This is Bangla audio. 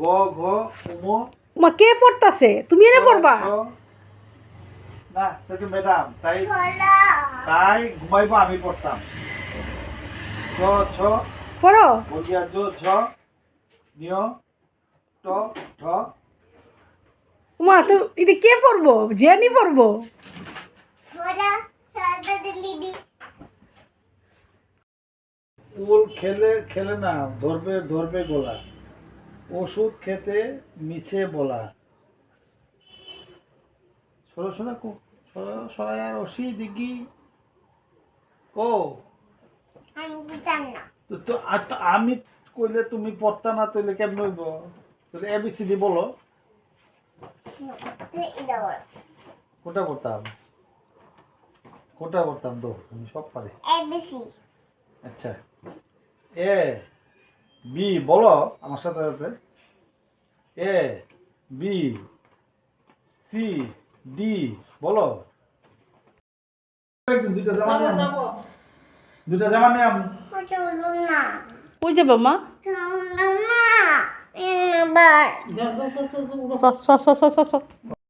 গ ঘ উম মা কে পড়তাছে তুমি এনে পড়বা না তো ম্যাডাম তাই তাই ঘুমাইবো আমি পড়তাম ছ ছ পড়ো বলিয়া জো ঝ নিয় ট ঠ মা তো এটা কে পড়বো জেনি পড়বো উল খেলে খেলে না ধরবে ধরবে গোলা ওষুধ খেতে মিছে বলা সরো শোনা কো সরাই আর অসি দিঘি ও তো আমি কইলে তুমি পড়তা না তইলে কেমন হইব তাহলে এবিসিডি বলো কোনটা করতাম তো আমি সব পারি আচ্ছা এ বি বলো আমার সাথে সাথে এ বি সি ডি বলো একদিন দুইটা জামা নিয়ে কই যাবা মা স স স স স